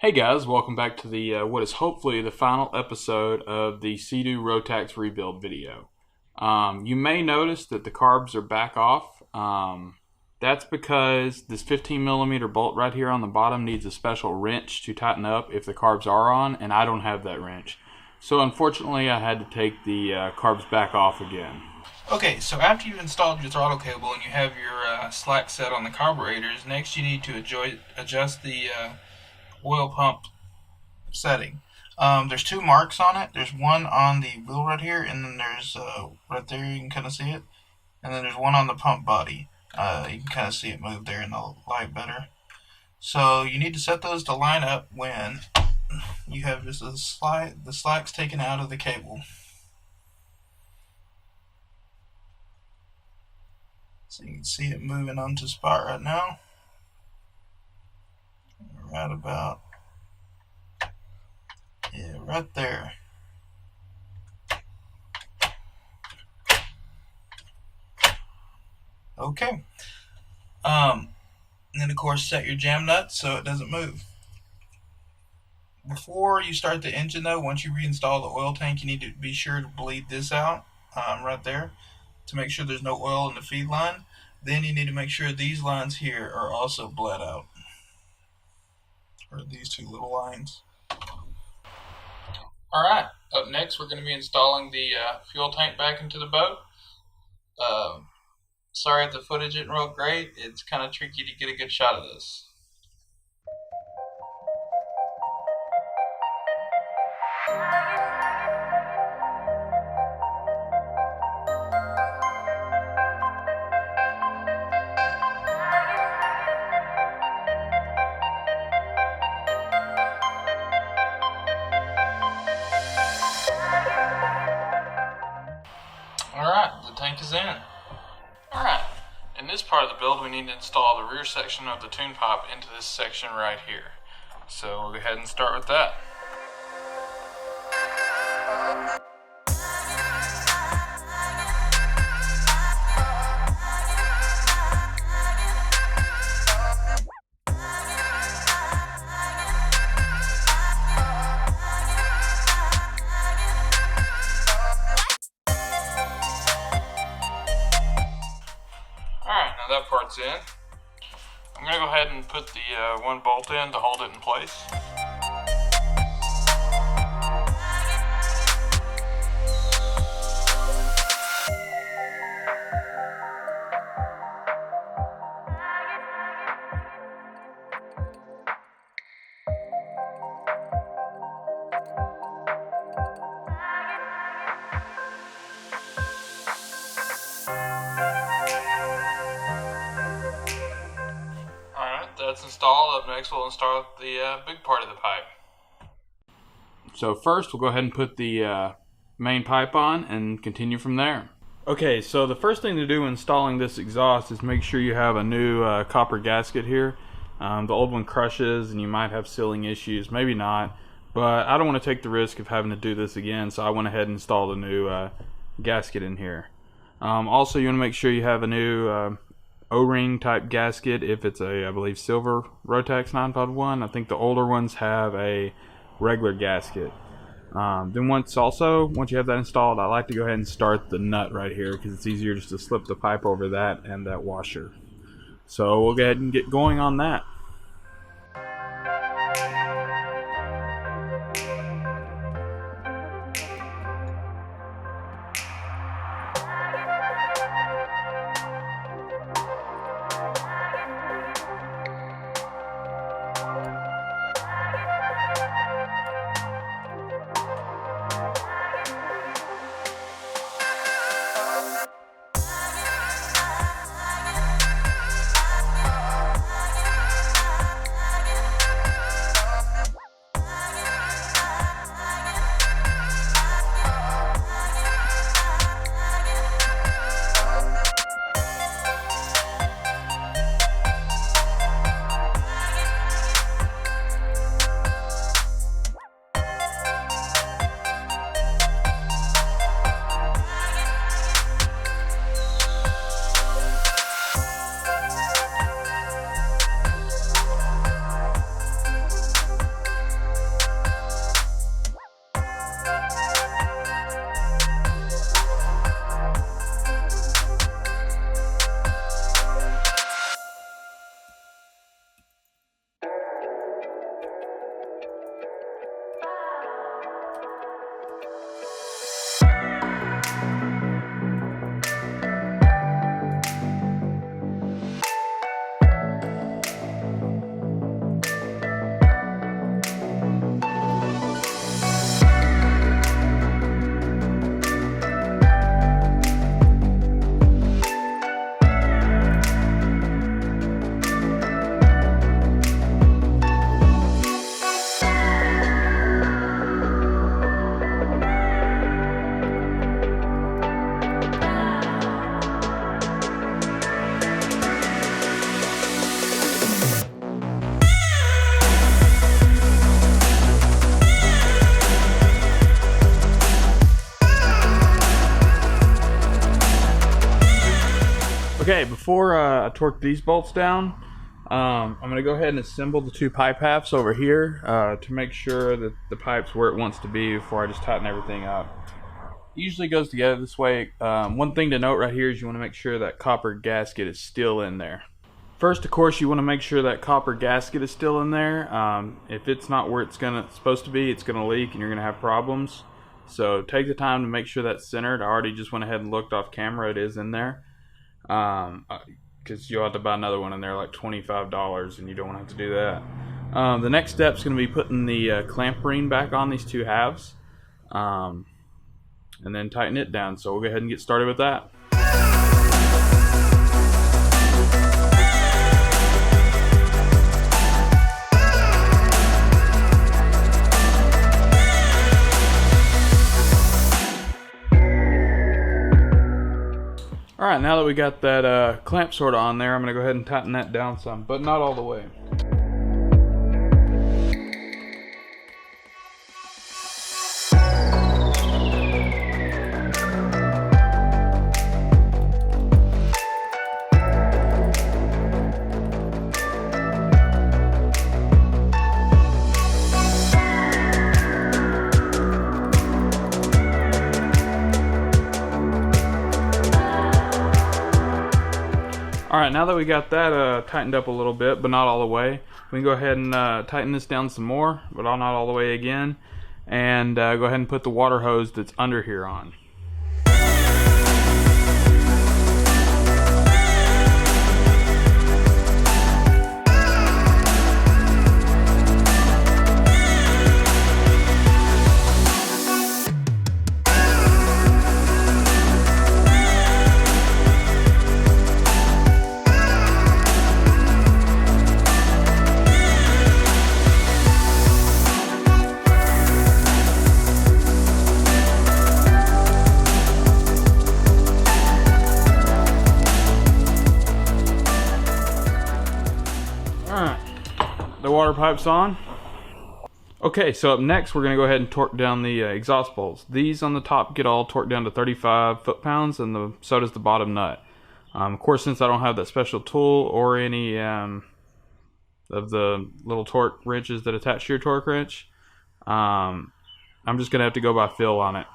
Hey guys, welcome back to the what is hopefully the final episode of the Sea-Doo Rotax rebuild video. You may notice that the carbs are back off. That's because this 15mm bolt right here on the bottom needs a special wrench to tighten up if the carbs are on, and I don't have that wrench. So unfortunately I had to take the carbs back off again. Okay, so after you've installed your throttle cable and you have your slack set on the carburetors, next you need to adjust the oil pump setting. There's two marks on it. There's one on the wheel right here, and then there's right there, you can kind of see it. And then there's one on the pump body. You can kind of see it move there in the light better. So you need to set those to line up when you have just the slacks taken out of the cable. So you can see it moving onto spot right now. Right about, yeah, right there. Okay. And then of course set your jam nuts so it doesn't move. Before you start the engine though, once you reinstall the oil tank, you need to be sure to bleed this out right there to make sure there's no oil in the feed line. Then you need to make sure these lines here are also bled out. Or these two little lines. Alright, up next we're going to be installing the fuel tank back into the boat. Sorry if the footage isn't real great, it's kind of tricky to get a good shot of this. Alright, the tank is in. Alright, in this part of the build we need to install the rear section of the tune pipe into this section right here. So we'll go ahead and start with that. Alright, now that part's in. I'm going to go ahead and put the one bolt in to hold it in place. That's installed. Up next we'll install the big part of the pipe. So first we'll go ahead and put the main pipe on and continue from there. Okay, so the first thing to do installing this exhaust is make sure you have a new copper gasket here. The old one crushes and you might have sealing issues, maybe not, but I don't want to take the risk of having to do this again, so I went ahead and installed a new gasket in here. Also, you want to make sure you have a new O-ring type gasket if it's a, I believe, silver Rotax 951. I think the older ones have a regular gasket. Then once you have that installed, I like to go ahead and start the nut right here because it's easier just to slip the pipe over that and that washer. So we'll go ahead and get going on that. Okay, before I torque these bolts down, I'm going to go ahead and assemble the two pipe halves over here to make sure that the pipe's where it wants to be before I just tighten everything up. It usually goes together this way. One thing to note right here is you want to make sure that copper gasket is still in there. First, of course, you want to make sure that copper gasket is still in there. If it's not where it's supposed to be, it's going to leak and you're going to have problems. So take the time to make sure that's centered. I already just went ahead and looked off camera. It is in there. Because you'll have to buy another one in there, like $25, and you don't want to have to do that. The next step is going to be putting the clamp ring back on these two halves. And then tighten it down. So we'll go ahead and get started with that. Alright, now that we got that clamp sort of on there, I'm going to go ahead and tighten that down some, but not all the way. Alright, now that we got that tightened up a little bit, but not all the way, we can go ahead and tighten this down some more, but not all the way again, and go ahead and put the water hose that's under here on. The water pipe's on. Okay, so up next we're going to go ahead and torque down the exhaust bolts. These on the top get all torqued down to 35 foot-pounds, and so does the bottom nut. Of course, since I don't have that special tool or any of the little torque wrenches that attach to your torque wrench, I'm just going to have to go by feel on it.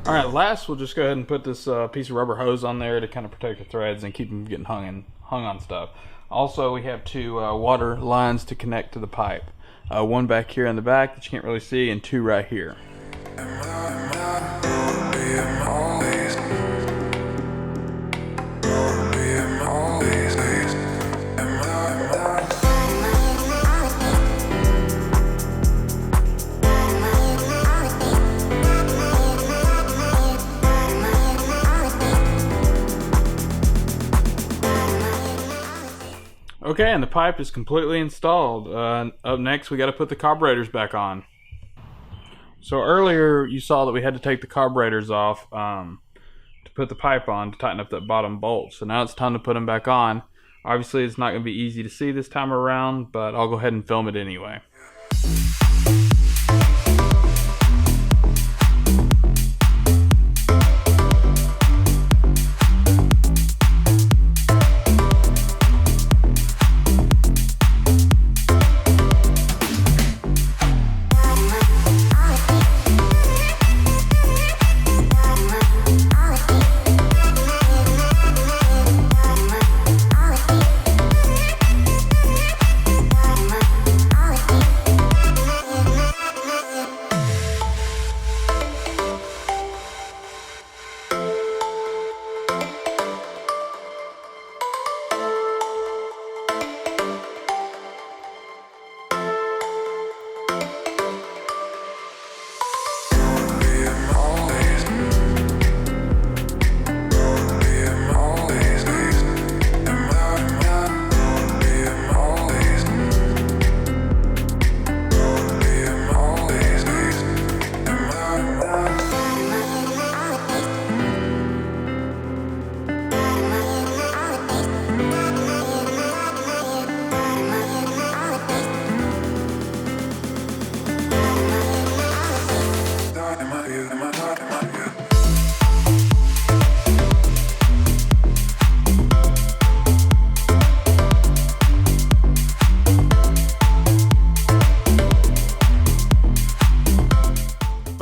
Alright, last we'll just go ahead and put this piece of rubber hose on there to kind of protect the threads and keep them getting hung on stuff. Also, we have two water lines to connect to the pipe. One back here in the back that you can't really see, and two right here. Okay, and the pipe is completely installed. Up next, we got to put the carburetors back on. So earlier, you saw that we had to take the carburetors off to put the pipe on to tighten up that bottom bolt. So now it's time to put them back on. Obviously, it's not going to be easy to see this time around, but I'll go ahead and film it anyway.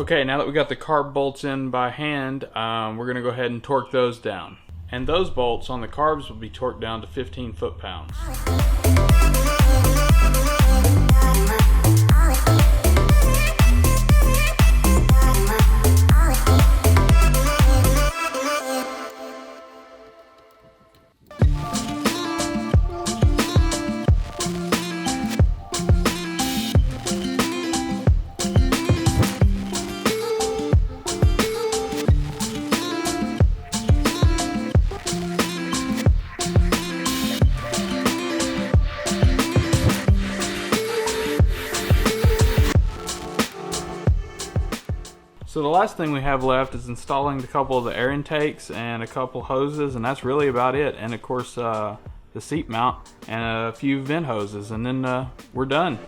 Okay, now that we got the carb bolts in by hand, we're going to go ahead and torque those down. And those bolts on the carbs will be torqued down to 15 foot-pounds. So the last thing we have left is installing a couple of the air intakes and a couple hoses, and that's really about it. And of course the seat mount and a few vent hoses, and then we're done.